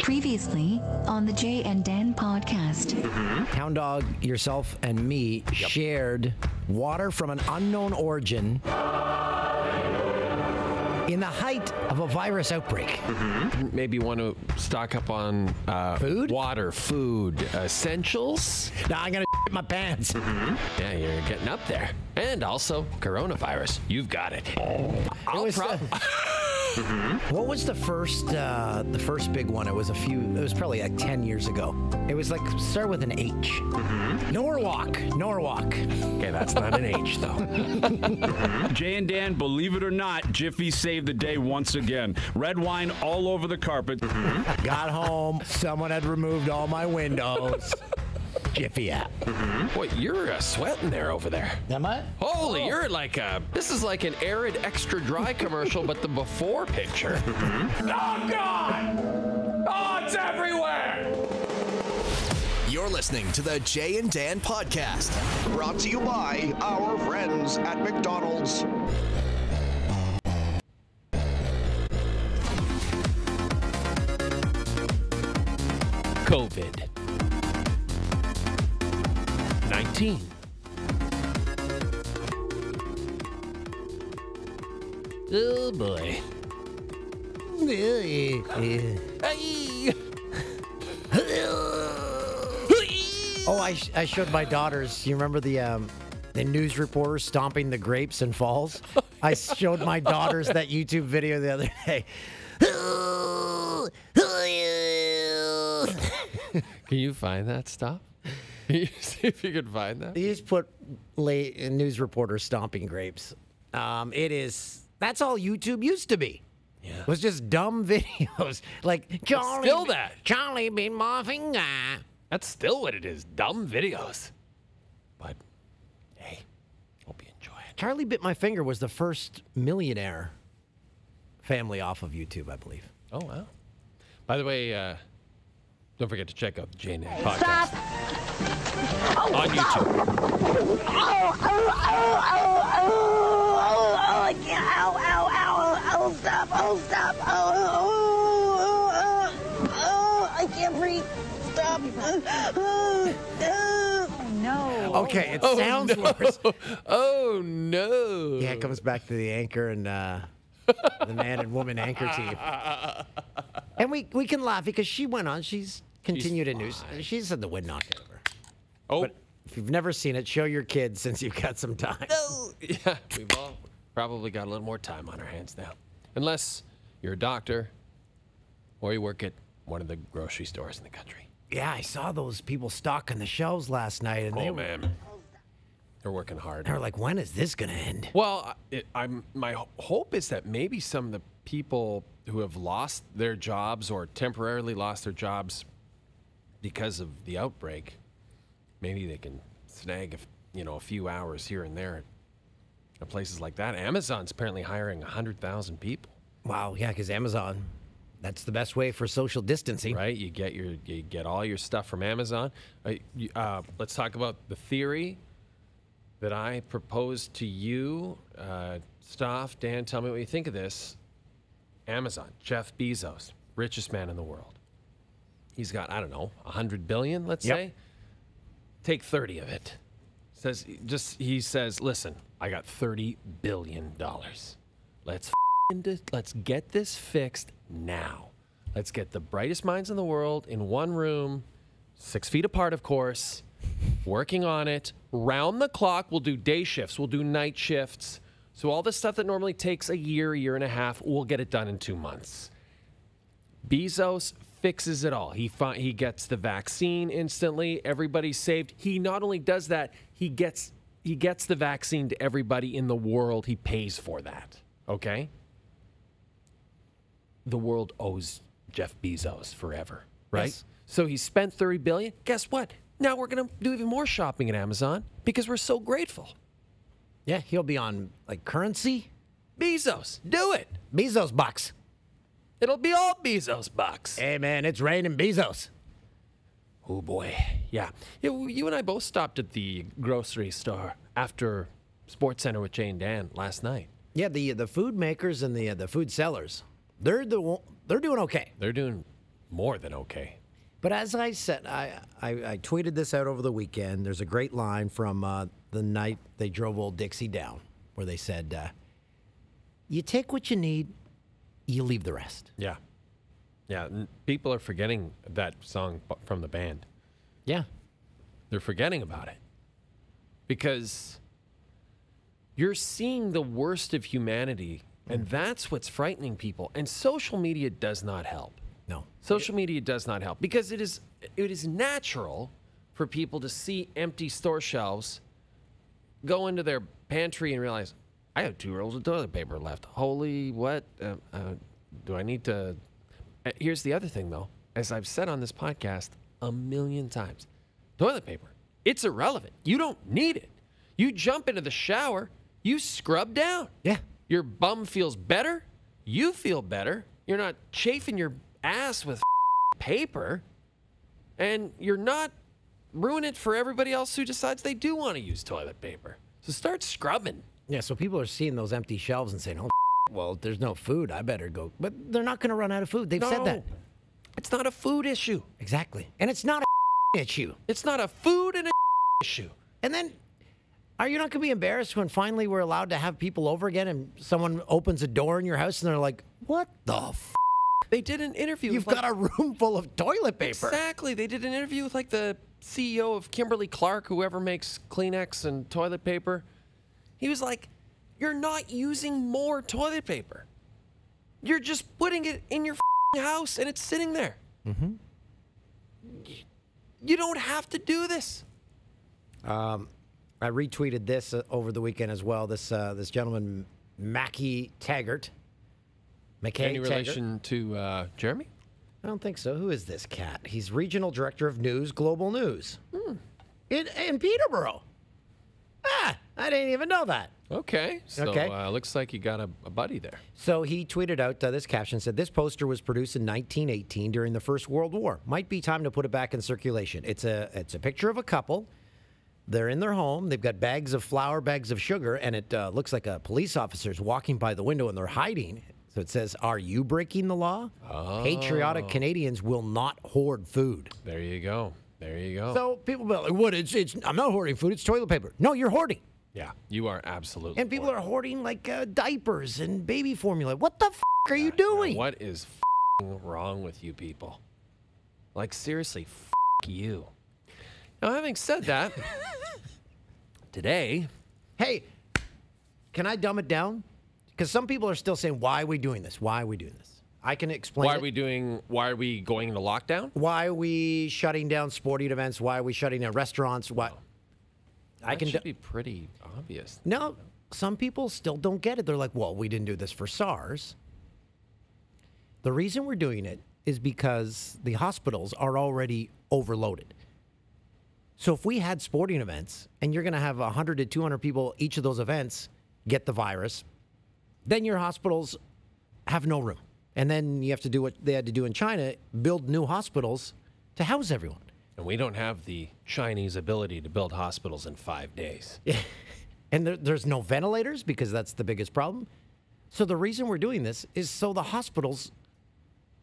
Previously on the Jay and Dan podcast. Hound Dog, yourself, and me shared water from an unknown origin in the height of a virus outbreak. Maybe want to stock up on Food? water, food, essentials. Now I'm going to shit my pants. Yeah, you're getting up there. And also, coronavirus. You've got it. What was the first big one? It was probably like 10 years ago. It was like, start with an H. Norwalk. Okay, that's not an H, though. Jay and Dan, believe it or not, Jiffy saved the day once again. Red wine all over the carpet. Got home. Someone had removed all my windows. Jiffy app. Boy, you're sweating there over there. Am I? Holy, you're like this is like an arid extra dry commercial, but the before picture. Oh, God! Oh, it's everywhere! You're listening to the Jay and Dan podcast, brought to you by our friends at McDonald's. COVID-19. Oh, boy. Hey. Oh, I showed my daughters. You remember the news reporter stomping the grapes in falls? I showed my daughters that YouTube video the other day. Can you find that stuff? Can you see if you can find that? You just put news reporter stomping grapes. That's all YouTube used to be. Yeah. It was just dumb videos. Like, Charlie. Still that. Charlie bit my finger. That's still what it is. Dumb videos. But, hey, hope you enjoy it. Charlie Bit My Finger was the first millionaire family off of YouTube, I believe. Oh, wow. By the way, don't forget to check out the Jay and Dan podcast. On YouTube. Stop. I can't breathe. Stop. No. Okay, it sounds worse. Oh, no. Yeah, it comes back to the anchor and the man and woman anchor team. And we can laugh because she went on. She's continued in news. She said the wind knocked over. Oh. But if you've never seen it, show your kids since you've got some time. No. Yeah, we've all probably got a little more time on our hands now. Unless you're a doctor or you work at one of the grocery stores in the country. Yeah, I saw those people stocking the shelves last night, and they they're working hard. were like, when is this going to end? Well, my hope is that maybe some of the people who have lost their jobs or temporarily lost their jobs because of the outbreak, maybe they can snag a few hours here and there at places like that. Amazon's apparently hiring 100,000 people. Wow, yeah, because Amazon, that's the best way for social distancing. Right? You get all your stuff from Amazon. Let's talk about the theory that I proposed to you. Stoff, Dan, tell me what you think of this. Amazon, Jeff Bezos, richest man in the world. He's got, I don't know, 100 billion, let's say. Take 30 of it. He says, listen, I got $30 billion. Let's get this fixed now. Let's get the brightest minds in the world in one room, 6 feet apart, of course, working on it. Round the clock, we'll do day shifts, we'll do night shifts. So all the stuff that normally takes a year and a half, we'll get it done in 2 months. Bezos fixes it all. He gets the vaccine instantly. Everybody's saved. He not only does that, he gets the vaccine to everybody in the world. He pays for that. Okay? The world owes Jeff Bezos forever, right? Yes. So he spent $30 billion. Guess what? Now we're going to do even more shopping at Amazon because we're so grateful. Yeah, he'll be on, like, currency. Bezos, do it. Bezos bucks. It'll be all Bezos bucks. Hey, man, it's raining Bezos. Oh, boy. Yeah. You and I both stopped at the grocery store after Sports Center with Jay and Dan last night. Yeah, the food makers and the food sellers, they're doing okay. They're doing more than okay. But as I said, I tweeted this out over the weekend. There's a great line from the night they drove Old Dixie down where they said, you take what you need, you leave the rest. Yeah. Yeah. People are forgetting that song from the band. Yeah. They're forgetting about it because you're seeing the worst of humanity, and that's what's frightening people. And social media does not help. No. Social media does not help because it is natural for people to see empty store shelves, go into their pantry and realize, I have 2 rolls of toilet paper left. Holy what? Do I need to? Here's the other thing, though. As I've said on this podcast a million times, toilet paper, it's irrelevant. You don't need it. You jump into the shower, you scrub down. Yeah. Your bum feels better. You feel better. You're not chafing your ass with paper. And you're not ruining it for everybody else who decides they do want to use toilet paper. So start scrubbing. Yeah, so people are seeing those empty shelves and saying, oh, well, if there's no food, I better go. But they're not going to run out of food. They've said that. It's not a food issue. Exactly. And it's not a issue. It's not a food and a issue. And then, are you not going to be embarrassed when finally we're allowed to have people over again and someone opens a door in your house and they're like, what the They did an interview. You've got a room full of toilet paper. Exactly. They did an interview with like the CEO of Kimberly-Clark, whoever makes Kleenex and toilet paper. He was like, you're not using more toilet paper. You're just putting it in your house and it's sitting there. Mm-hmm. You don't have to do this. I retweeted this over the weekend as well. This gentleman, Mackie Taggart. Any relation to Jeremy? I don't think so. Who is this cat? He's Regional Director of News, Global News. In Peterborough. I didn't even know that. Okay. So Okay. Looks like you got a buddy there. So he tweeted out this caption, said, this poster was produced in 1918 during the First World War. Might be time to put it back in circulation. It's a picture of a couple. They're in their home. They've got bags of flour, bags of sugar, and it looks like a police officer's walking by the window and they're hiding. So it says, are you breaking the law? Oh. Patriotic Canadians will not hoard food. There you go. There you go. So people be like, what? I'm not hoarding food. It's toilet paper. No, you're hoarding. Yeah, you are absolutely. And people are hoarding like diapers and baby formula. What the are you doing? What is wrong with you people? Like, seriously, you. Now, having said that, today. Hey, can I dumb it down? Because some people are still saying, why are we doing this? Why are we doing this? I can explain. Why are we going into lockdown? Why are we shutting down sporting events? Why are we shutting down restaurants? Why? That should be pretty obvious. No, some people still don't get it. They're like, well, we didn't do this for SARS. The reason we're doing it is because the hospitals are already overloaded. So if we had sporting events and you're going to have 100 to 200 people each of those events get the virus, then your hospitals have no room. And then you have to do what they had to do in China, build new hospitals to house everyone. And we don't have the Chinese ability to build hospitals in 5 days. And there's no ventilators because that's the biggest problem. So the reason we're doing this is so the hospitals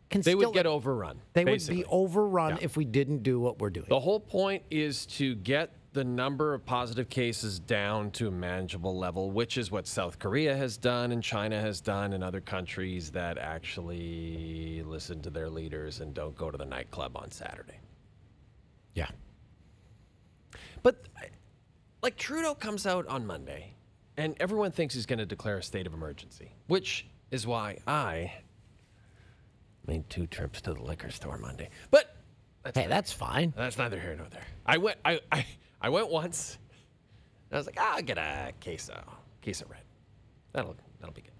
can They would get overrun. They basically. would be overrun if we didn't do what we're doing. The whole point is to get the number of positive cases down to a manageable level, which is what South Korea has done and China has done and other countries that actually listen to their leaders and don't go to the nightclub on Saturday. Yeah. But, like, Trudeau comes out on Monday, and everyone thinks he's going to declare a state of emergency, which is why I made 2 trips to the liquor store Monday. But that's fine. That's neither here nor there. I went once. And I was like, I'll get a case of red. That'll be good.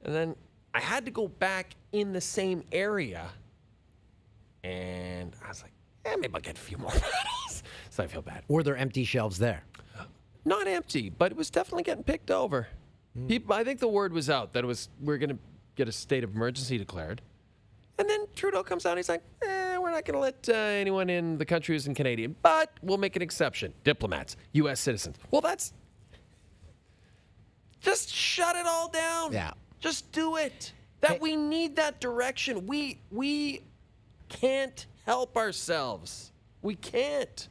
And then I had to go back in the same area, and I was like, maybe I'll get a few more bottles. So I feel bad. Were there empty shelves there? Not empty, but it was definitely getting picked over. People, I think the word was out that we're going to get a state of emergency declared. And then Trudeau comes out and he's like, we're not going to let anyone in the country who's in Canadian, but we'll make an exception. Diplomats, U.S. citizens. Well, just shut it all down. Yeah. Just do it. We need that direction. We can't help ourselves. We can't.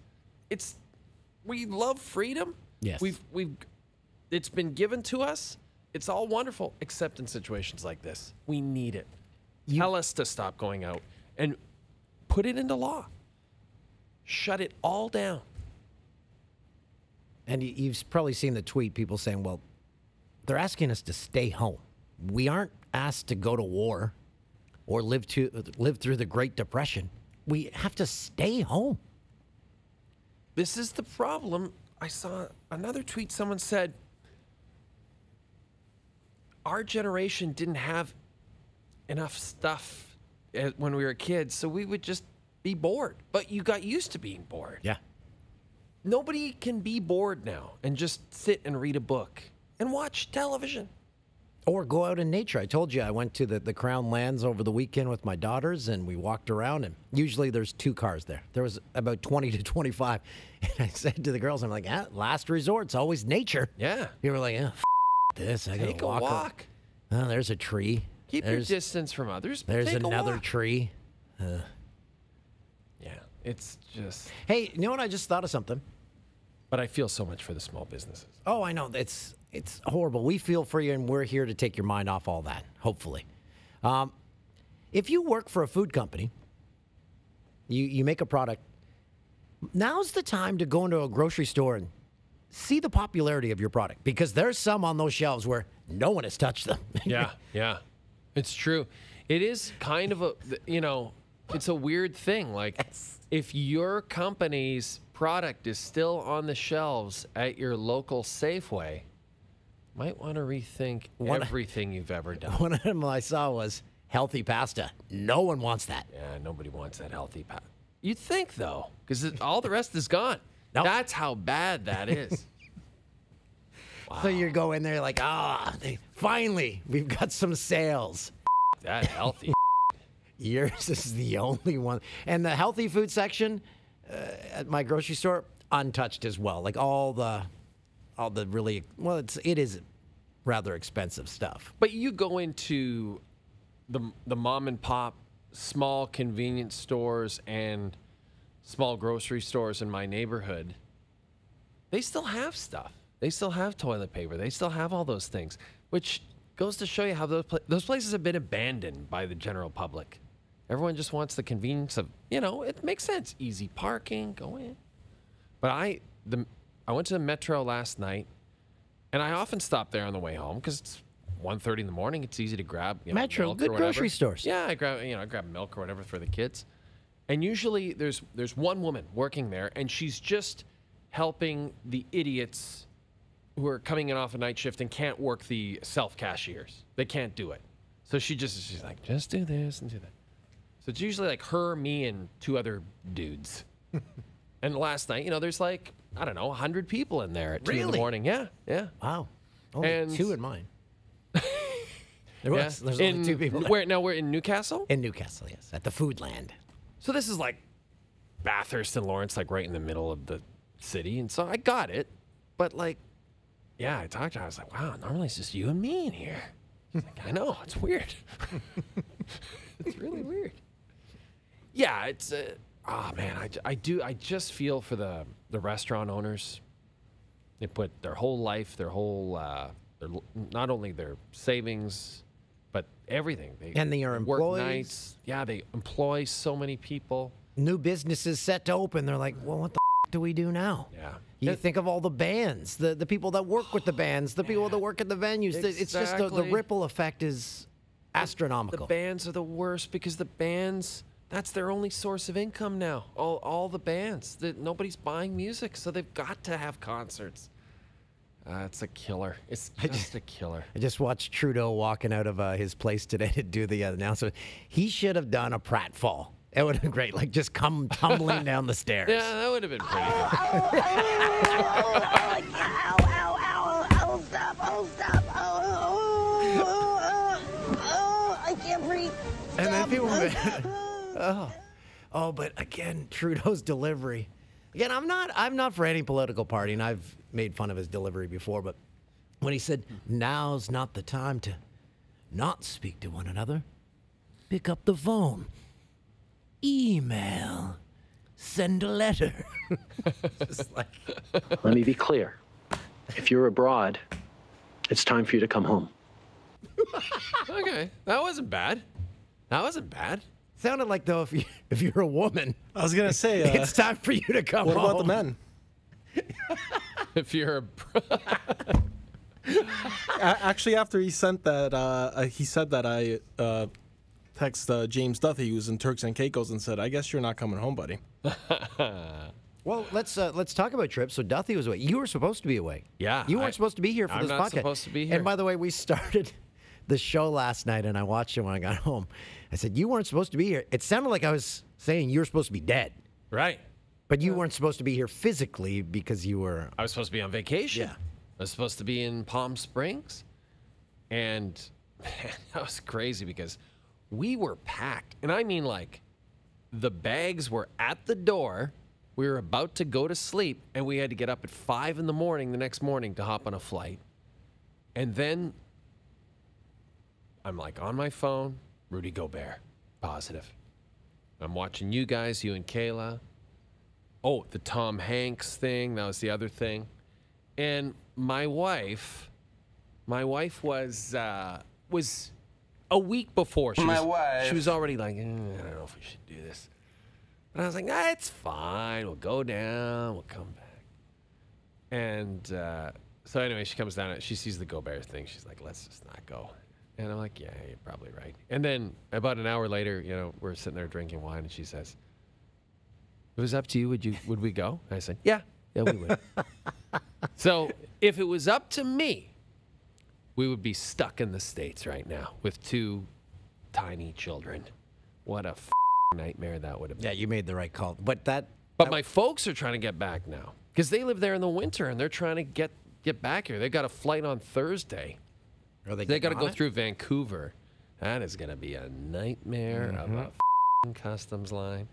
We love freedom. Yes. It's been given to us. It's all wonderful, except in situations like this. We need it. Tell us to stop going out and put it into law. Shut it all down. And you've probably seen the tweet, people saying, well, they're asking us to stay home. We aren't asked to go to war or live through the Great Depression. We have to stay home. This is the problem. I saw another tweet. Someone said, our generation didn't have enough stuff when we were kids, so we would just be bored. But you got used to being bored. Yeah. Nobody can be bored now and just sit and read a book and watch television. Or go out in nature. I told you I went to the Crown Lands over the weekend with my daughters, and we walked around, and usually there's 2 cars there. There was about 20 to 25. And I said to the girls, I'm like, last resort, it's always nature. Yeah. You were like, this. I Take gotta a walk. Oh, there's a tree. Keep your distance from others. But There's take another a walk. tree. Yeah. It's just. Hey, you know what? I just thought of something. But I feel so much for the small businesses. Oh, I know. It's horrible. We feel for you, and we're here to take your mind off all that, hopefully. If you work for a food company, you make a product, now's the time to go into a grocery store and see the popularity of your product, because there's some on those shelves where no one has touched them. Yeah. It's true. It is kind of a, it's a weird thing. Like, if your company's product is still on the shelves at your local Safeway, might want to rethink everything you've ever done. One of them I saw was healthy pasta. No one wants that. Yeah, nobody wants that healthy pasta. You'd think, though, because all the rest is gone. Nope. That's how bad that is. Wow. So you go in there like, finally, we've got some sales. That healthy. Yours is the only one. And the healthy food section at my grocery store, untouched as well. Like all the really, well, it is rather expensive stuff. But you go into the mom and pop small convenience stores and small grocery stores in my neighborhood, they still have stuff. They still have toilet paper. They still have all those things, which goes to show you how those places have been abandoned by the general public. Everyone just wants the convenience of, it makes sense. Easy parking, go in. But I went to the Metro last night, and I often stop there on the way home because it's 1:30 in the morning. It's easy to grab Metro, milk good or whatever. grocery stores. Yeah, I grab milk or whatever for the kids. And usually there's one woman working there, and she's just helping the idiots who are coming in off a night shift and can't work the self-cashiers. They can't do it. So she's like, just do this and do that. So it's usually like her, me, and 2 other dudes. And last night, there's like, I don't know, 100 people in there at 2 in the morning. Yeah. Wow. Only And- 2 in mine. There's only 2 people there. We're in Newcastle? In Newcastle, yes, at the Foodland. So this is like Bathurst and Lawrence, like right in the middle of the city. And so I got it. But like, yeah, I talked to her. I was like, wow, normally it's just you and me in here. She's like, I know, it's weird. It's really weird. Yeah, it's, man, I just feel for the restaurant owners. They put their whole life, their not only their savings, but everything. And they are work employees. nights. Yeah, they employ so many people. New businesses set to open. They're like, well, what the do we do now? Yeah. You think of all the bands, the people that work with the bands, the people that work at the venues. It's just the Exactly. ripple effect is astronomical. The bands are the worst because the bands, that's their only source of income now. All the bands. Nobody's buying music, so they've got to have concerts. It's a killer. It's just a killer. I just watched Trudeau walking out of his place today to do the announcement. He should have done a pratfall. It would have been great. Like, just come tumbling down the stairs. Yeah, that would have been pretty good. Stop. I can't breathe. And then people but again, Trudeau's delivery. Again, I'm not for any political party, and I've made fun of his delivery before, but when he said, now's not the time to not speak to one another, pick up the phone. email, send a letter. Just like, Let me be clear. If you're abroad, it's time for you to come home. Okay, that wasn't bad. That wasn't bad. sounded like though if you're a woman, I was gonna say it's time for you to come what home. about the men? If you're Actually, after he sent that, he said that I text James Duthie, who's in Turks and Caicos, and said, "I guess you're not coming home, buddy." Well, let's talk about trips. So Duthie was away. You were supposed to be away. Yeah, you weren't supposed to be here for I'm this not podcast. supposed to be here. And by the way, we started the show last night, and I watched it when I got home. I said you weren't supposed to be here. It sounded like I was saying you were supposed to be dead, right. but you weren't supposed to be here physically because you were. I was supposed to be on vacation. Yeah. I was supposed to be in Palm Springs. And man, that was crazy because we were packed. And I mean, like, the bags were at the door. We were about to go to sleep, and we had to get up at 5 in the morning the next morning to hop on a flight. And then I'm like on my phone, Rudy Gobert, positive. I'm watching you guys, you and Kayla. Oh, the Tom Hanks thing, that was the other thing. And my wife was a week before. She was already like, I don't know if we should do this. And I was like, it's fine. We'll go down. We'll come back. And so anyway, she comes down. She sees the Gobert thing. She's like, let's just not go. And I'm like, yeah, you're probably right. And then about an hour later, we're sitting there drinking wine, and she says, if it was up to you, would we go? And I said, yeah, we would. So if it was up to me, we would be stuck in the States right now with 2 tiny children. What a nightmare that would have been. Yeah, you made the right call. But my folks are trying to get back now because they live there in the winter and they're trying to get back here. They got a flight on Thursday. They got to go through Vancouver. That is going to be a nightmare of a customs line.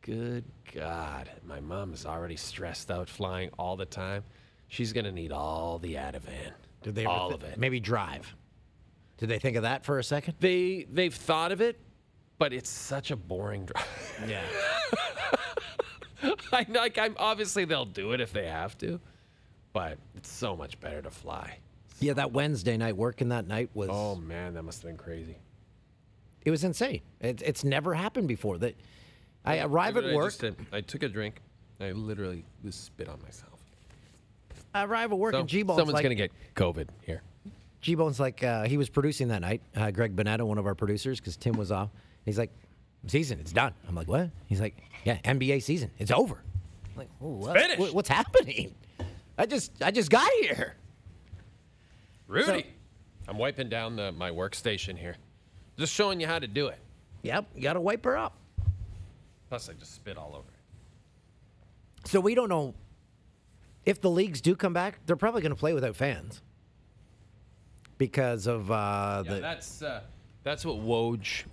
Good God. My mom is already stressed out flying all the time. She's going to need all the Ativan. Did they all of it. Maybe drive. Did they think of that for a second? They've thought of it, but it's such a boring drive. Yeah. I'm obviously they'll do it if they have to, but it's so much better to fly. Yeah, that Wednesday night, working that night was... Oh, man, that must have been crazy. It was insane. It's never happened before. That I arrive at work... I took a drink. I literally just spit on myself. I arrive at work So and G-Bone's someone's like... going to get COVID here. G-Bone's like, he was producing that night, Greg Bonetta, one of our producers, because Tim was off. He's like, season, it's done. I'm like, what? He's like, yeah, NBA season, it's over. I'm like, Finished. What's happening? I just got here. Rudy. So- I'm wiping down my workstation here. Just showing you how to do it. Yep, you got to wipe her up. Plus, I just spit all over it. So we don't know if the leagues do come back. They're probably going to play without fans because of That's what Woj,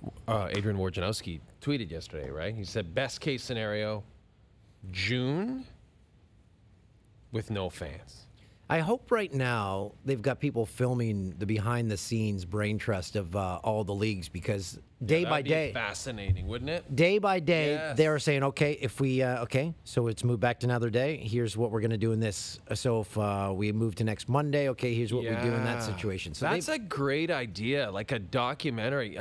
Adrian Wojnarowski, tweeted yesterday, right? He said best case scenario, June with no fans. I hope right now they've got people filming the behind-the-scenes brain trust of all the leagues because day by That'd day, be fascinating, wouldn't it? day by day, Yes. they're saying, okay, if we, so it's moved back to another day. Here's what we're going to do in this. So if we move to next Monday, okay, here's what we do in that situation. So that's a great idea, like a documentary.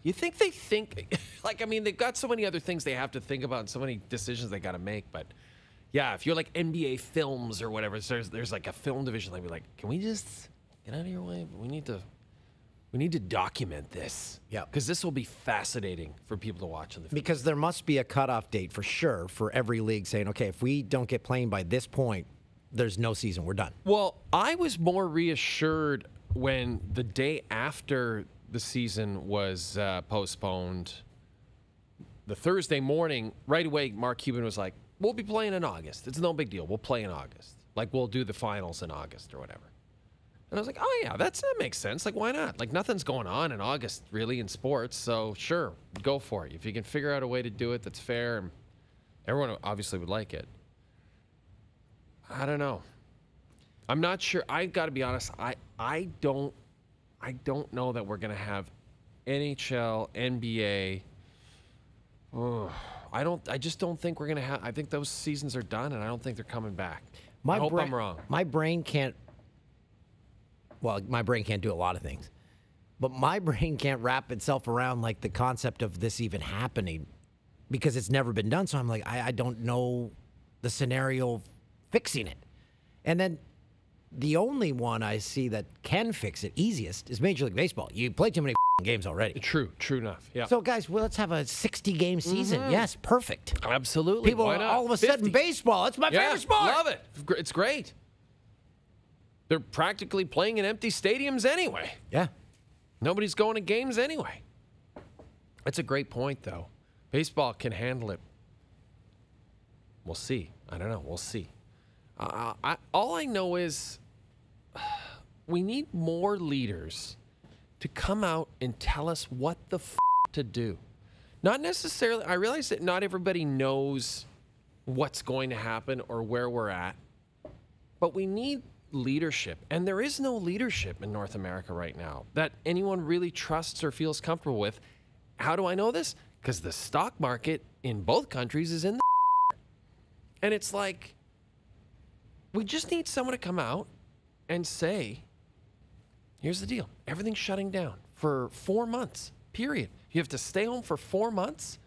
You think they think, like, I mean, they've got so many other things they have to think about and so many decisions they got to make, but yeah, if you're like NBA Films or whatever, there's like a film division. They'd be like, can we just get out of your way? We need to document this. Yeah. Because this will be fascinating for people to watch in the future. because there must be a cutoff date for sure for every league saying, okay, if we don't get playing by this point, there's no season. We're done. Well, I was more reassured when the day after the season was postponed, the Thursday morning, right away, Mark Cuban was like, we'll be playing in August. It's no big deal. We'll play in August. Like, we'll do the finals in August or whatever. And I was like, oh, yeah, that makes sense. Like, why not? Like, nothing's going on in August, really, in sports. So, sure, go for it. If you can figure out a way to do it that's fair, and everyone obviously would like it. I don't know. I'm not sure. I got to be honest. I don't know that we're going to have NHL, NBA I just don't think we're going to have. I think those seasons are done, and I don't think they're coming back. I hope I'm wrong. My brain can't. Well, my brain can't do a lot of things, but my brain can't wrap itself around like the concept of this even happening, because it's never been done. So I'm like, I don't know the scenario of fixing it. And then the only one I see that can fix it easiest is Major League Baseball. You play too many games already. True enough. Yeah. So, guys, well, let's have a 60-game season. Yes, perfect. Absolutely. People Why not? all of a sudden, baseball. It's my favorite sport. Love it. It's great. They're practically playing in empty stadiums anyway. Yeah. Nobody's going to games anyway. That's a great point, though. Baseball can handle it. We'll see. I don't know. We'll see. All I know is we need more leaders to come out and tell us what the to do. Not necessarily, I realize that not everybody knows what's going to happen or where we're at, but we need leadership. And there is no leadership in North America right now that anyone really trusts or feels comfortable with. How do I know this? Because the stock market in both countries is in the and it's like, we just need someone to come out and say, here's the deal. Everything's shutting down for 4 months, period. You have to stay home for 4 months.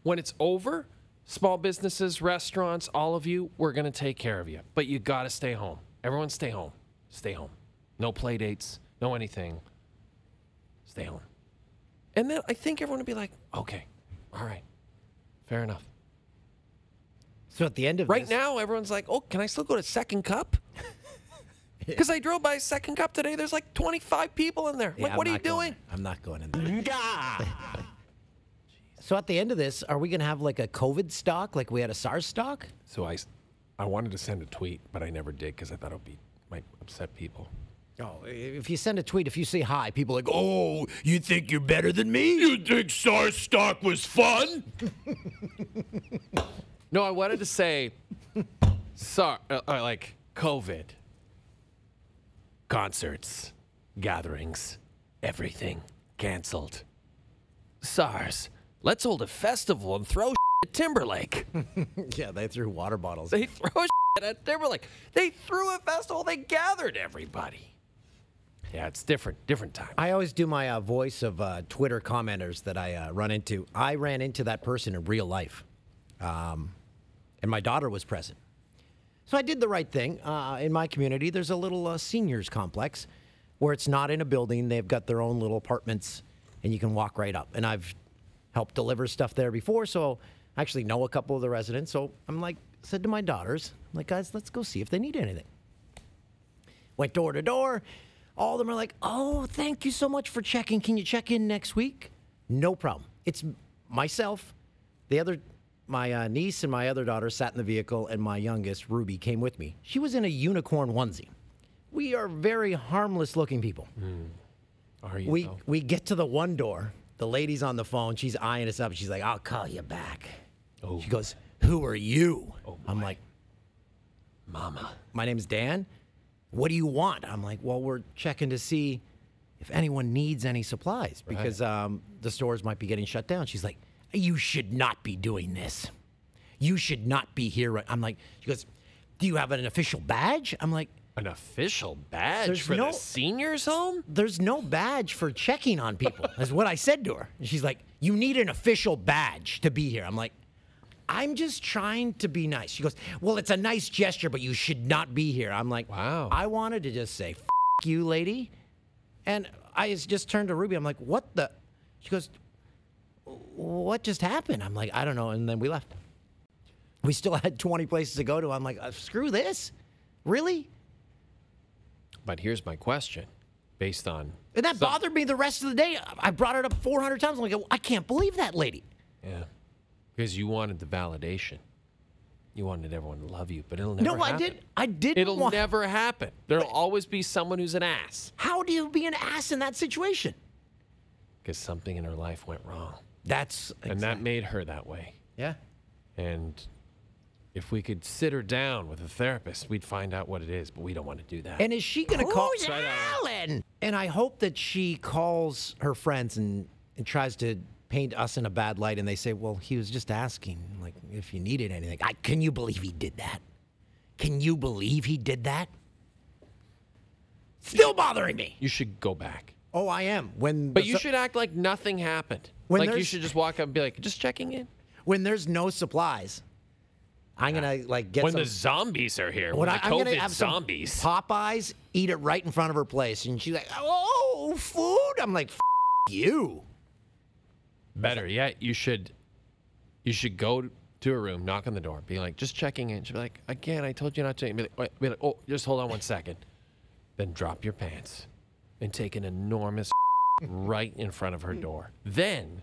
When it's over, small businesses, restaurants, all of you, we're going to take care of you. But you got to stay home. Everyone stay home. Stay home. No play dates, no anything. Stay home. And then I think everyone would be like, okay, all right, fair enough. So at the end of right this, now, everyone's like, oh, can I still go to Second Cup? Because I drove by Second Cup today. There's like 25 people in there. Yeah, like, what are you doing? I'm not going in there. So at the end of this, are we going to have like a COVID stock, like we had a SARS stock? So I wanted to send a tweet, but I never did because I thought it might upset people. Oh, if you send a tweet, if you say hi, people are like, oh, you think you're better than me? You think SARS stock was fun? No, I wanted to say, like COVID, concerts, gatherings, everything canceled. SARS, let's hold a festival and throw at Timberlake. Yeah, they threw water bottles. They throw at Timberlake. They threw a festival. They gathered everybody. Yeah, it's different time. I always do my voice of Twitter commenters that I run into. I ran into that person in real life. And my daughter was present. So I did the right thing. In my community, there's a little seniors complex where it's not in a building. They've got their own little apartments, and you can walk right up. And I've helped deliver stuff there before, so I actually know a couple of the residents. So I'm like, said to my daughters, I'm like, guys, let's go see if they need anything. Went door to door. All of them are like, oh, thank you so much for checking. Can you check in next week? No problem. It's myself, my niece and my other daughter sat in the vehicle, and my youngest, Ruby, came with me. She was in a unicorn onesie. We are very harmless-looking people. Are you, we get to the one door. The lady's on the phone. She's eyeing us up. She's like, I'll call you back. Oh. She goes, who are you? Oh, I'm like, Mama, my name's Dan. What do you want? I'm like, well, we're checking to see if anyone needs any supplies because the stores might be getting shut down. She's like, you should not be doing this. You should not be here. I'm like, she goes, do you have an official badge? I'm like, an official badge for the seniors home? There's no badge for checking on people, is what I said to her. And she's like, you need an official badge to be here. I'm like, I'm just trying to be nice. She goes, well, it's a nice gesture, but you should not be here. I'm like, wow. I wanted to just say, F you, lady. And I just turned to Ruby. I'm like, what the? She goes, what just happened? I'm like, I don't know. And then we left. We still had 20 places to go to. I'm like, screw this. Really? But here's my question, based on... And that bothered me the rest of the day. I brought it up 400 times. I'm like, I can't believe that lady. Yeah. Because you wanted the validation. You wanted everyone to love you, but it'll never happen. No, I didn't. It'll never happen. There'll always be someone who's an ass. How do you be an ass in that situation? Because something in her life went wrong. And that made her that way. Yeah. And if we could sit her down with a therapist, we'd find out what it is, but we don't want to do that. And is she going to call Alan? And I hope that she calls her friends and tries to paint us in a bad light, and they say, well, he was just asking, like, if you needed anything. Can you believe he did that? Can you believe he did that? Still bothering me. You should go back. Oh, I am. But you should act like nothing happened. Like, you should just walk up and be like, just checking in. When there's no supplies, I'm going to, like, get when some... the zombies are here. When the I'm going to COVID have zombies. some Popeyes, eat it right in front of her place. And she's like, oh, food? I'm like, you. Better yet, you should go to a room, knock on the door, be like, just checking in. She'll be like, again, I told you not to. Be like, oh, just hold on 1 second. Then drop your pants and take an enormous right in front of her door. Then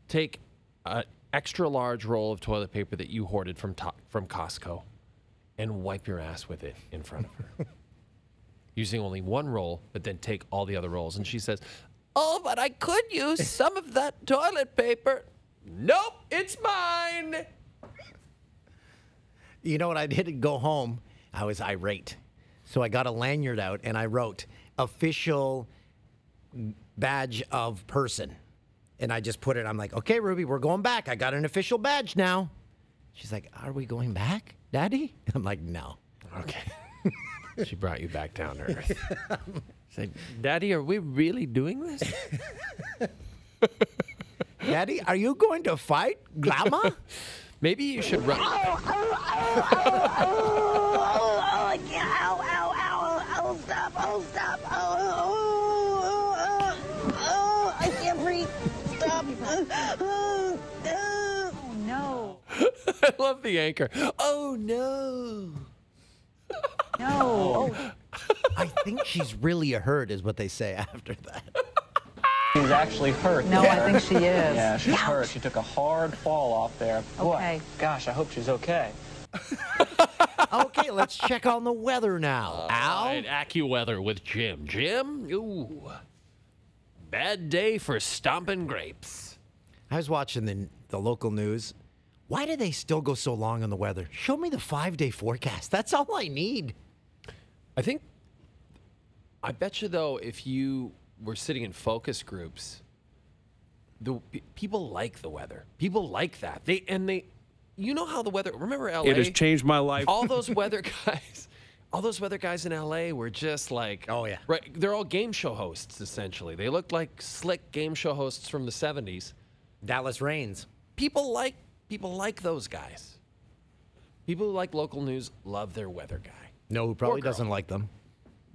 take an extra large roll of toilet paper that you hoarded from Costco and wipe your ass with it in front of her. Using only one roll, but then take all the other rolls. And she says, oh, but I could use some of that toilet paper. Nope, it's mine. You know what I did? Go home. I was irate. So I got a lanyard out and I wrote, official badge of person. And I just put it, I'm like, okay, Ruby, we're going back. I got an official badge now. She's like, are we going back, Daddy? I'm like, no. Okay. She brought you back down to earth. She's like, Daddy, are we really doing this? Daddy, are you going to fight Grandma? Maybe you should run. I can't. Ow, stop. I can't breathe. Stop. Oh no. I love the anchor. Oh, no. No. Oh. I think she's really hurt, is what they say after that. She's actually hurt. No, I think she is. Yeah, she's hurt. She took a hard fall off there. Okay. Boy, gosh, I hope she's okay. Okay, let's check on the weather now. Al? Right, AccuWeather with Jim. Jim, ooh, bad day for stomping grapes. I was watching the local news. Why do they still go so long on the weather? Show me the 5-day forecast. That's all I need. I bet you, though, if you were sitting in focus groups, people like the weather. People like that. You know how the weather, remember LA? It has changed my life. All those weather guys in LA were just like, oh yeah, right. They're all game show hosts essentially. They looked like slick game show hosts from the 70s. Dallas Raines. People like those guys. People who like local news love their weather guy. No, who probably doesn't like them?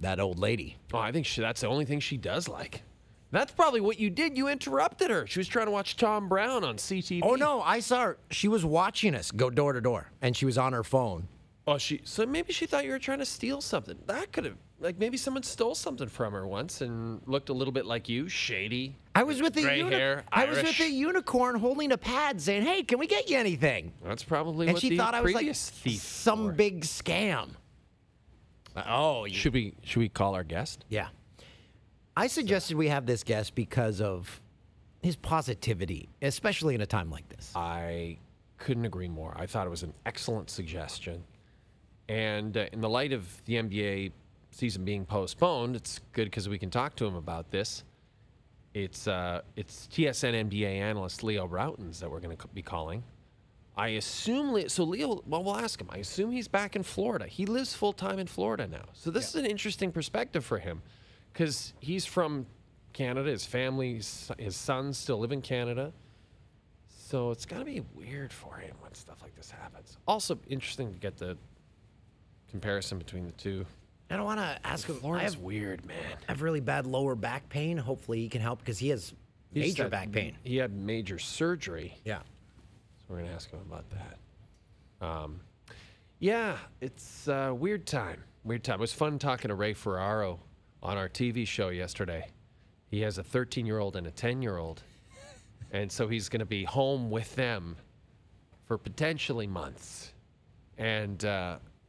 That old lady. Oh, I think that's the only thing she does like. That's probably what you did. You interrupted her. She was trying to watch Tom Brown on CTV. Oh, no, I saw her. She was watching us go door to door, and she was on her phone. Oh, so maybe she thought you were trying to steal something. That could have, like, maybe someone stole something from her once and looked a little bit like you, shady. I was with the gray hair, I was with Irish. the unicorn holding a pad saying, hey, can we get you anything? That's probably and what she the thought I was like previous thief some wore. big scam. Oh, Should we call our guest? Yeah. I suggested we have this guest because of his positivity, especially in a time like this. I couldn't agree more. I thought it was an excellent suggestion. And in the light of the NBA season being postponed, it's good because we can talk to him about this. It's TSN NBA analyst Leo Rautins that we're going to be calling. I assume Leo. Well, we'll ask him. I assume he's back in Florida. He lives full time in Florida now, so this is an interesting perspective for him, because he's from Canada. His family, his sons still live in Canada, so it's got to be weird for him when stuff like this happens. Also, interesting to get the comparison between the two. I don't want to ask him. Florida's weird, man. I have really bad lower back pain. Hopefully, he can help because he has major back pain. He had major surgery. Yeah. We're going to ask him about that. Yeah, it's a weird time. Weird time. It was fun talking to Ray Ferraro on our TV show yesterday. He has a 13-year-old and a 10-year-old. And so he's going to be home with them for potentially months. And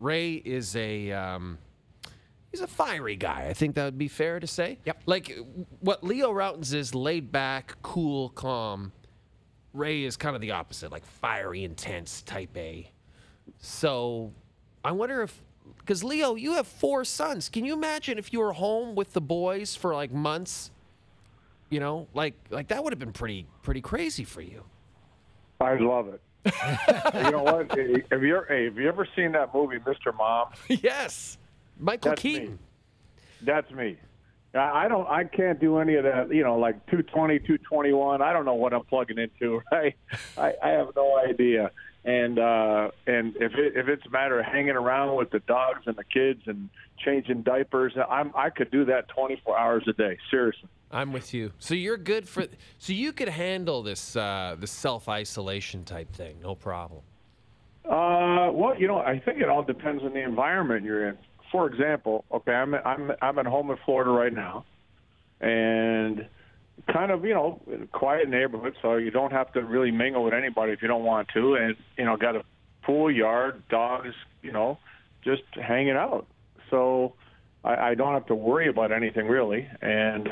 Ray is he's a fiery guy. I think that would be fair to say. Yep. Like what Leo Rautins is, laid back, cool, calm. Ray is kind of the opposite, like fiery, intense, type A. So I wonder if, because Leo, you have 4 sons. Can you imagine if you were home with the boys for like months, You know, like that would have been pretty crazy for you. I love it. You know what? Have you ever seen that movie, Mr. Mom? Yes, Michael That's Keaton. Me. That's me. I can't do any of that. You know, like 220, 221. I don't know what I'm plugging into. Right? I have no idea. And if it's a matter of hanging around with the dogs and the kids and changing diapers, I could do that 24 hours a day. Seriously. I'm with you. So you're good for. So you could handle this self-isolation type thing, no problem. Well, you know, I think it all depends on the environment you're in. For example, okay, I'm at home in Florida right now, and kind of, you know, quiet neighborhood, so you don't have to really mingle with anybody if you don't want to, and, you know, got a pool, yard, dogs, you know, just hanging out. So I don't have to worry about anything really, and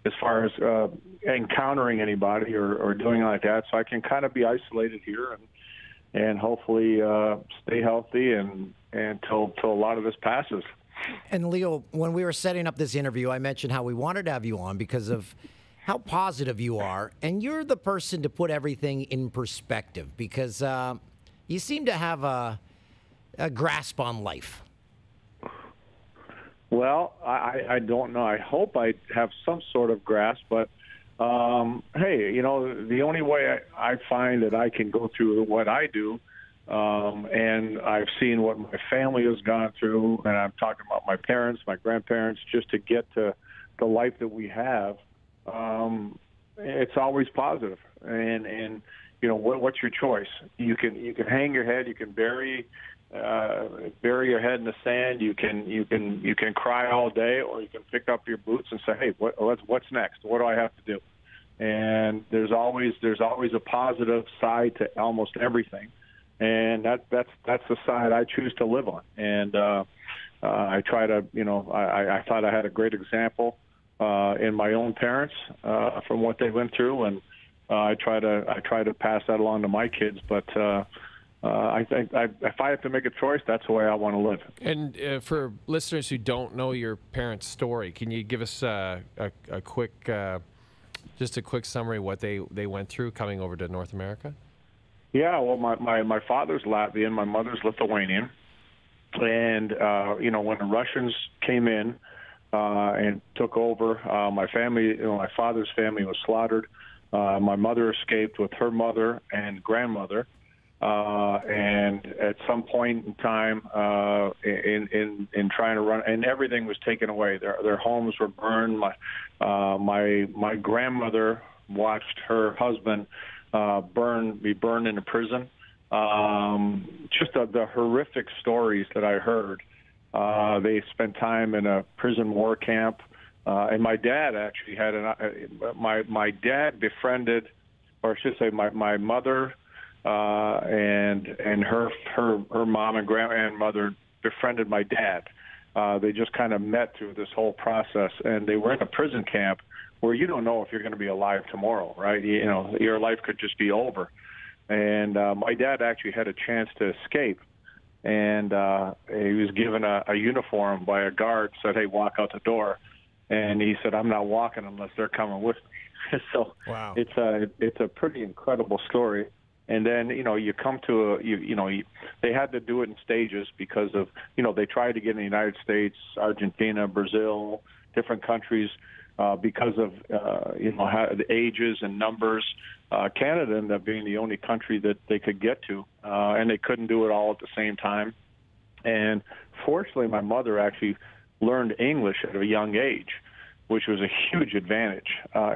as far as encountering anybody or doing like that, so I can kind of be isolated here and hopefully stay healthy and until a lot of this passes. And Leo, when we were setting up this interview, I mentioned how we wanted to have you on because of how positive you are, and you're the person to put everything in perspective because you seem to have a grasp on life. Well, I don't know. I hope I have some sort of grasp, but hey, you know, the only way I find that I can go through what I do, and I've seen what my family has gone through, and I'm talking about my parents, my grandparents, just to get to the life that we have. It's always positive, and you know what's your choice? You can hang your head, you can bury your head in the sand, you can cry all day, or you can pick up your boots and say, hey, what's next? What do I have to do? And there's always a positive side to almost everything, and that's the side I choose to live on. And I try to, you know, I thought I had a great example in my own parents from what they went through, and I try to pass that along to my kids. But I think if I have to make a choice, that's the way I want to live. And for listeners who don't know your parents' story, can you give us a quick, just a quick summary of what they went through coming over to North America? Yeah, well, my father's Latvian, my mother's Lithuanian, and you know, when the Russians came in and took over, my family, you know, my father's family was slaughtered. My mother escaped with her mother and grandmother. And at some point in time, in trying to run, and everything was taken away. Their homes were burned. My grandmother watched her husband be burned in a prison. Just the horrific stories that I heard. They spent time in a prison war camp, and my dad actually had my dad befriended, or I should say, my mother. And her mom and grandmother befriended my dad. They just kind of met through this whole process, and they were in a prison camp where you don't know if you're going to be alive tomorrow, right? You know, your life could just be over. And my dad actually had a chance to escape, and he was given a uniform by a guard, said, hey, walk out the door. And he said, I'm not walking unless they're coming with me. So wow. It's a pretty incredible story. And then, you know, you come to they had to do it in stages because of, you know, they tried to get in the United States, Argentina, Brazil, different countries because of, you know, how the ages and numbers. Canada ended up being the only country that they could get to, and they couldn't do it all at the same time. And fortunately, my mother actually learned English at a young age, which was a huge advantage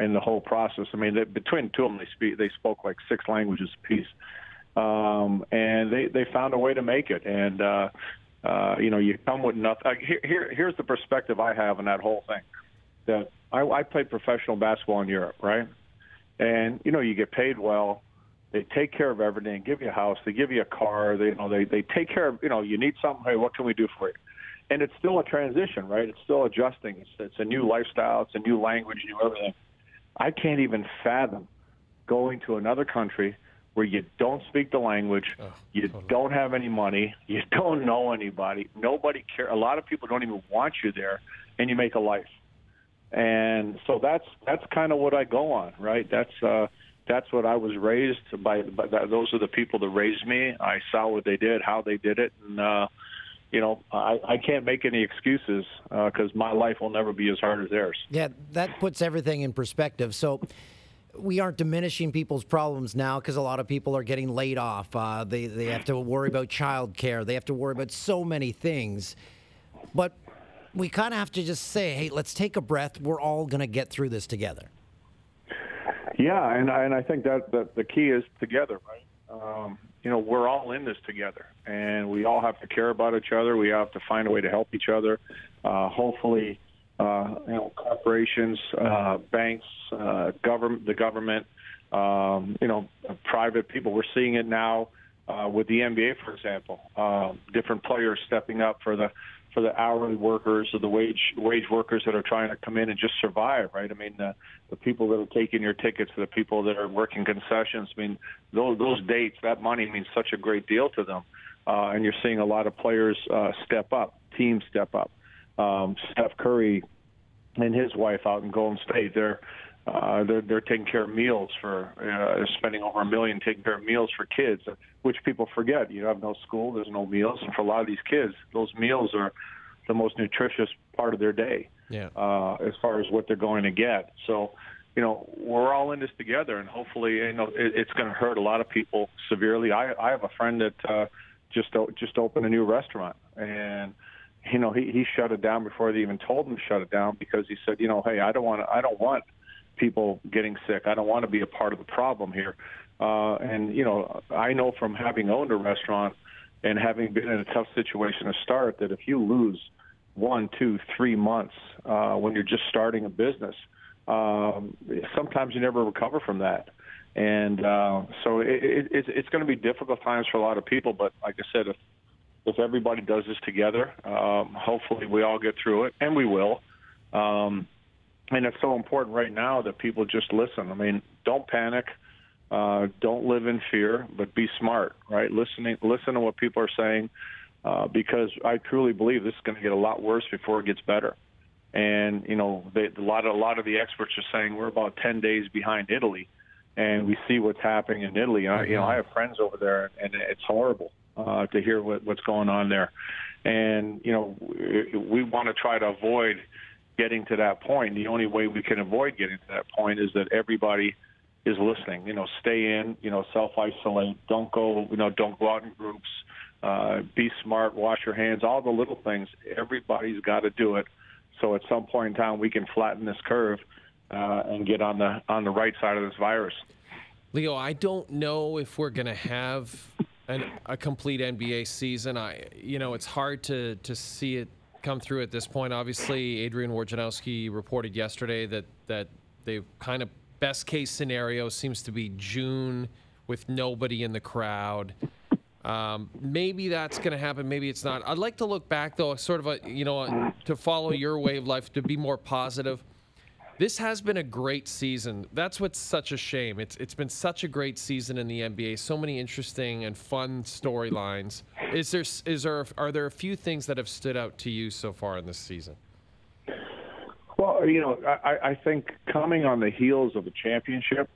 in the whole process. I mean, between the two of them, they spoke like 6 languages apiece, and they found a way to make it. And you know, you come with nothing. Here's the perspective I have on that whole thing. That I played professional basketball in Europe, right? And you know, you get paid well. They take care of everything. Give you a house. They give you a car. They take care of. You know, you need something. Hey, what can we do for you? And it's still a transition, right? It's still adjusting. It's a new lifestyle. It's a new language, new everything. I can't even fathom going to another country where you don't speak the language, you don't have any money, you don't know anybody, nobody cares. A lot of people don't even want you there, and you make a life. And so that's kind of what I go on, right? That's what I was raised by. Those are the people that raised me. I saw what they did, how they did it, and I can't make any excuses because my life will never be as hard as theirs. Yeah, that puts everything in perspective. So we aren't diminishing people's problems now because a lot of people are getting laid off. They have to worry about childcare. They have to worry about so many things. But we kind of have to just say, hey, let's take a breath. We're all going to get through this together. Yeah, and I think that the key is together, right? We're all in this together, and we all have to care about each other. We have to find a way to help each other. Hopefully, corporations, banks, the government, private people. We're seeing it now with the NBA, for example. Different players stepping up for the hourly workers or the wage workers that are trying to come in and just survive, right? I mean, the people that are taking your tickets, the people that are working concessions. I mean, those dates, that money means such a great deal to them. And you're seeing a lot of players step up, teams step up. Steph Curry and his wife out in Golden State, they're taking care of meals they're spending over $1 million taking care of meals for kids, which people forget. You have no school, there's no meals, and for a lot of these kids, those meals are the most nutritious part of their day. Yeah. As far as what they're going to get. So, we're all in this together, and hopefully, it's going to hurt a lot of people severely. I have a friend that just opened a new restaurant, and he shut it down before they even told him to shut it down because he said, hey, I don't want people getting sick. I don't want to be a part of the problem here. And I know from having owned a restaurant and having been in a tough situation to start that if you lose 1, 2, 3 months when you're just starting a business, sometimes you never recover from that. And so it's going to be difficult times for a lot of people. But like I said, if everybody does this together, hopefully we all get through it, and we will. And it's so important right now that people just listen. I mean, don't panic. Don't live in fear, but be smart, right? Listen to what people are saying, because I truly believe this is going to get a lot worse before it gets better. And, a lot of the experts are saying we're about 10 days behind Italy, and we see what's happening in Italy. I have friends over there, and it's horrible to hear what's going on there. And, we want to try to avoid getting to that point. The only way we can avoid getting to that point is that everybody is listening. Stay in, self-isolate, don't go out in groups, be smart, wash your hands, all the little things. Everybody's got to do it. So at some point in time, we can flatten this curve and get on the right side of this virus. Leo, I don't know if we're going to have a complete NBA season. It's hard to see it come through at this point. Obviously, Adrian Wojnarowski reported yesterday that they kind of best case scenario seems to be June with nobody in the crowd. Maybe that's going to happen. Maybe it's not. I'd like to look back, though, sort of to follow your way of life, to be more positive. This has been a great season. That's what's such a shame. It's been such a great season in the NBA. So many interesting and fun storylines. Are there a few things that have stood out to you so far in this season? Well, I think coming on the heels of the championship,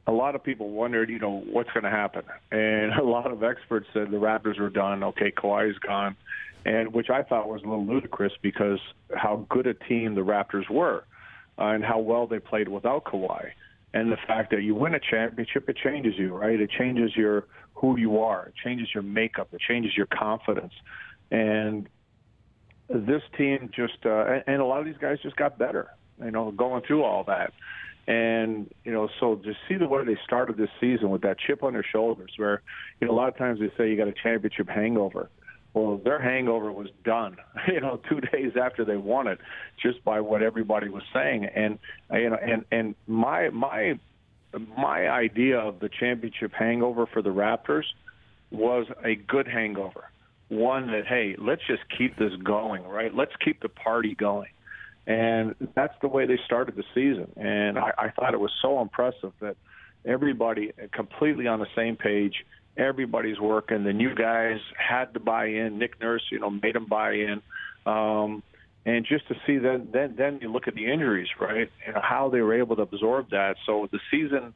a lot of people wondered, what's going to happen. And a lot of experts said the Raptors were done. Okay, Kawhi's gone, and which I thought was a little ludicrous because how good a team the Raptors were. And how well they played without Kawhi. And the fact that you win a championship, it changes you, right? It changes who you are. It changes your makeup. It changes your confidence. And this team just and a lot of these guys just got better, going through all that. And, so to see the way they started this season with that chip on their shoulders where, a lot of times they say you got a championship hangover. Well, their hangover was done, 2 days after they won it, just by what everybody was saying. And and my idea of the championship hangover for the Raptors was a good hangover, one that, hey, let's just keep this going, right? Let's keep the party going. And that's the way they started the season. And I thought it was so impressive that everybody completely on the same page. Everybody's working. The new guys had to buy in. Nick Nurse, made them buy in. And just to see then you look at the injuries, right, and how they were able to absorb that. So the season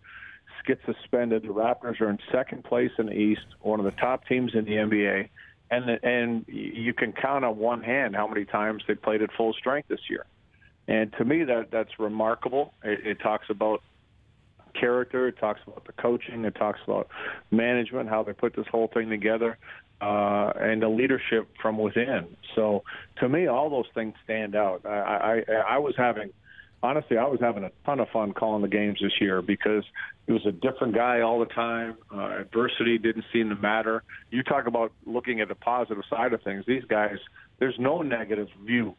gets suspended. The Raptors are in second place in the East, one of the top teams in the NBA, and you can count on one hand how many times they played at full strength this year. And to me, that's remarkable. It talks about character. It talks about the coaching. It talks about management, how they put this whole thing together. And the leadership from within. So, to me, all those things stand out. I was having a ton of fun calling the games this year because it was a different guy all the time. Adversity didn't seem to matter. You talk about looking at the positive side of things. These guys, there's no negative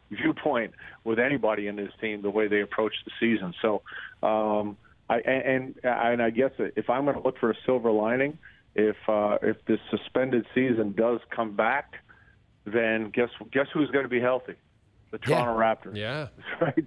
viewpoint with anybody in this team the way they approach the season. So, I guess if I'm going to look for a silver lining, if this suspended season does come back, then guess who's going to be healthy? The Toronto Raptors. Yeah. Right.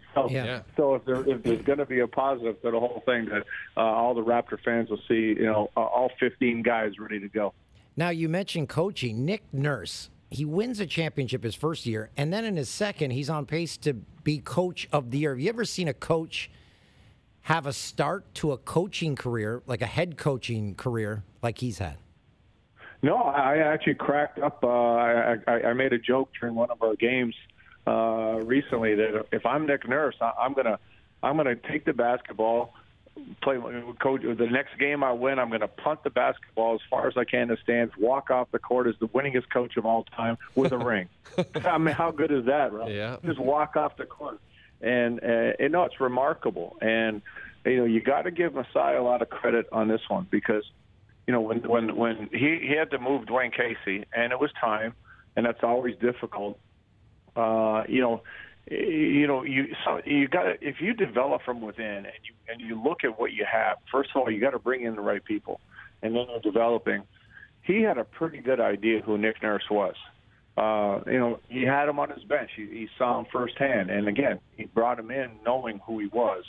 So if there's going to be a positive to the whole thing, that all the Raptor fans will see, all 15 guys ready to go. Now, you mentioned coaching. Nick Nurse, he wins a championship his first year, and then in his second, he's on pace to be coach of the year. Have you ever seen a coach have a start to a coaching career, like a head coaching career, like he's had? No, I actually cracked up. I made a joke during one of our games recently that if I'm Nick Nurse, I'm gonna take the basketball, play coach. The next game I win, I'm gonna punt the basketball as far as I can to stands, walk off the court as the winningest coach of all time with a ring. I mean, how good is that, right? Yeah. Just walk off the court. And it's remarkable. And you got to give Masai a lot of credit on this one because when he had to move Dwayne Casey, and it was time, and that's always difficult. You got to, if you develop from within and you look at what you have. First of all, you got to bring in the right people, and then you're developing. He had a pretty good idea who Nick Nurse was. He had him on his bench. He saw him firsthand. And, again, he brought him in knowing who he was.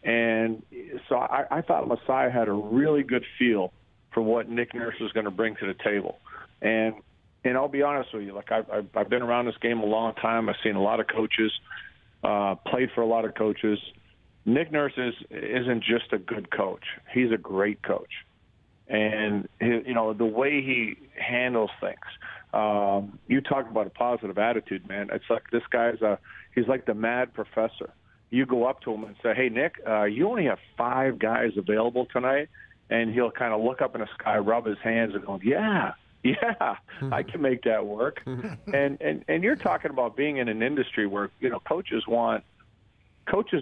And so I thought Masai had a really good feel for what Nick Nurse was going to bring to the table. And I'll be honest with you, like I've been around this game a long time. I've seen a lot of coaches, played for a lot of coaches. Nick Nurse isn't just a good coach. He's a great coach. And, the way he handles things, you talk about a positive attitude, man. It's like this he's like the mad professor. You go up to him and say, hey, Nick, you only have 5 guys available tonight. And he'll kind of look up in the sky, rub his hands and go, yeah, I can make that work. and you're talking about being in an industry where, coaches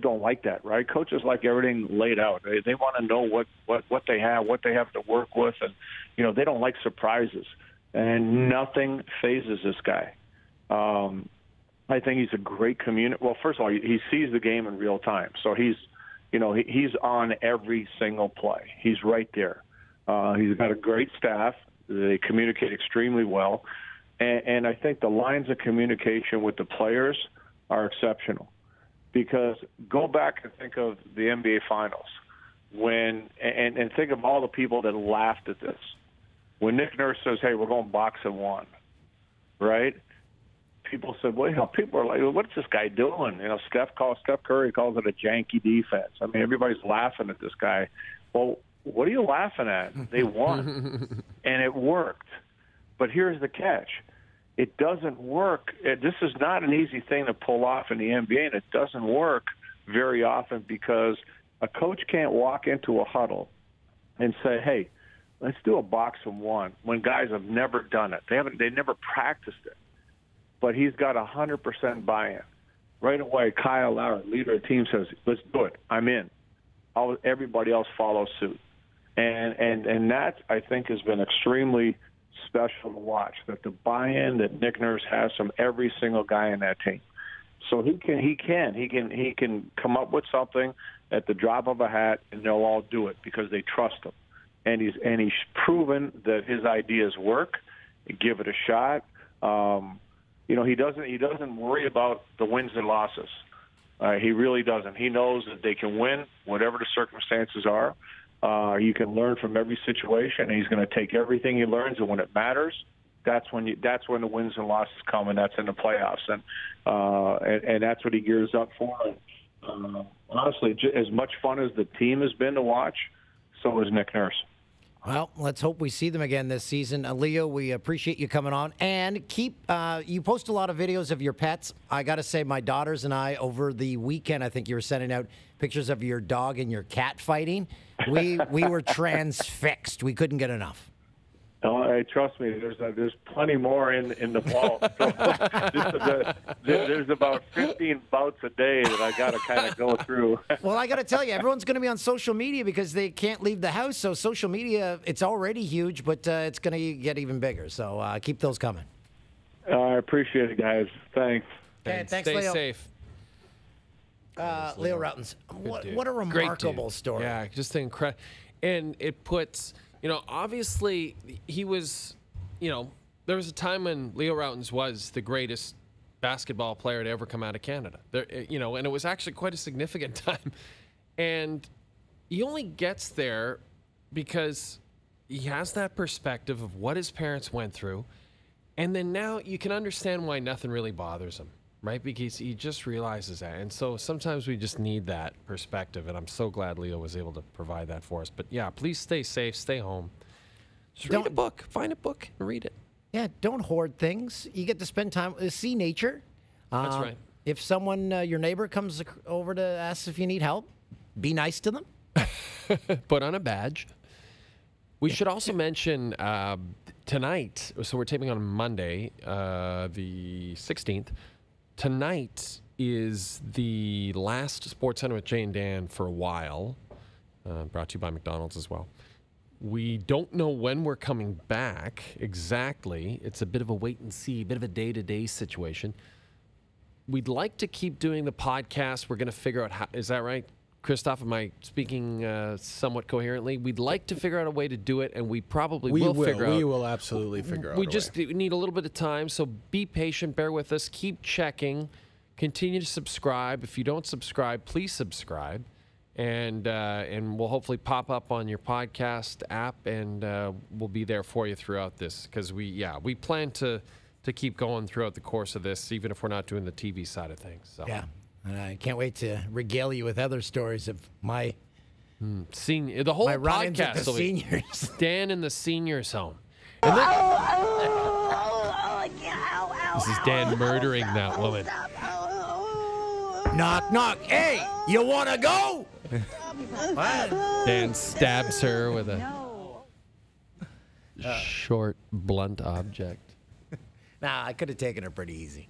don't like that, right? Coaches like everything laid out. They want to know what they have to work with. And, they don't like surprises. And nothing phases this guy. I think he's a great communicator. Well, first of all, he sees the game in real time. So he's on every single play. He's right there. He's got a great staff. They communicate extremely well. And I think the lines of communication with the players are exceptional. Because go back and think of the NBA Finals and think of all the people that laughed at this. When Nick Nurse says, hey, we're going box and one, right? People said, well, people are like, what's this guy doing? Steph Curry calls it a janky defense. I mean, everybody's laughing at this guy. Well, what are you laughing at? They won, and it worked. But here's the catch. It doesn't work. This is not an easy thing to pull off in the NBA, and it doesn't work very often because a coach can't walk into a huddle and say, hey, let's do a box and one when guys have never done it. They never practiced it. But he's got 100% buy-in. Right away, Kyle Lowry, leader of the team, says, let's do it. I'm in. Everybody else follows suit. And that, I think, has been extremely special to watch, that the buy-in that Nick Nurse has from every single guy in that team. So he can come up with something at the drop of a hat, and they'll all do it because they trust him. And he's proven that his ideas work. Give it a shot. He doesn't worry about the wins and losses. He really doesn't. He knows that they can win whatever the circumstances are. You can learn from every situation, and he's going to take everything he learns, and when it matters, that's when the wins and losses come, and that's in the playoffs, and that's what he gears up for. And, honestly, as much fun as the team has been to watch, so is Nick Nurse. Well, let's hope we see them again this season. Leo, we appreciate you coming on. And you post a lot of videos of your pets. I got to say, my daughters and I, over the weekend, I think you were sending out pictures of your dog and your cat fighting. We were transfixed. We couldn't get enough. Oh, trust me, there's plenty more in the vault. So there's about 15 bouts a day that I got to kind of go through. Well, I got to tell you, everyone's going to be on social media because they can't leave the house. So social media, it's already huge, but it's going to get even bigger. So keep those coming. I appreciate it, guys. Thanks. Okay, thanks, Stay Leo. safe. Leo Rautins, what a remarkable story. Yeah, just incredible. And it puts... obviously, he was, there was a time when Leo Rautins was the greatest basketball player to ever come out of Canada. And it was actually quite a significant time. And he only gets there because he has that perspective of what his parents went through. And then now you can understand why nothing really bothers him, right? Because he just realizes that. And so sometimes we just need that perspective. And I'm so glad Leo was able to provide that for us. But yeah, please stay safe, stay home. Just read a book. Find a book and read it. Yeah, don't hoard things. You get to spend time, see nature. That's right. If someone, your neighbor comes over to ask if you need help, be nice to them. Put on a badge. We should also mention tonight, so we're taping on Monday, the 16th. Tonight is the last Sports Center with Jay and Dan for a while, brought to you by McDonald's as well. We don't know when we're coming back exactly. It's a bit of a wait and see, a bit of a day-to-day situation. We'd like to keep doing the podcast. We're going to figure out how, is that right? Christoph, am I speaking somewhat coherently? We'd like to figure out a way to do it, and we probably will figure out. We will absolutely figure out We just need a little bit of time, so be patient, bear with us, keep checking, continue to subscribe. If you don't subscribe, please subscribe, and we'll hopefully pop up on your podcast app, and we'll be there for you throughout this, because we plan to keep going throughout the course of this, even if we're not doing the TV side of things. So. Yeah. And I can't wait to regale you with other stories of my senior. The whole podcast. With the seniors. Dan in the seniors' home. And then, this is Dan murdering that woman. Knock, knock. Hey, you want to go? Dan stabs her with a short, blunt object. Nah, I could have taken her pretty easy.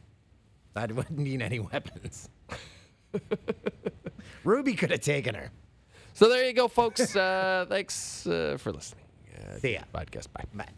I wouldn't need any weapons. Ruby could have taken her. So there you go, folks. Thanks for listening. See ya. Podcast. Bye. Bye.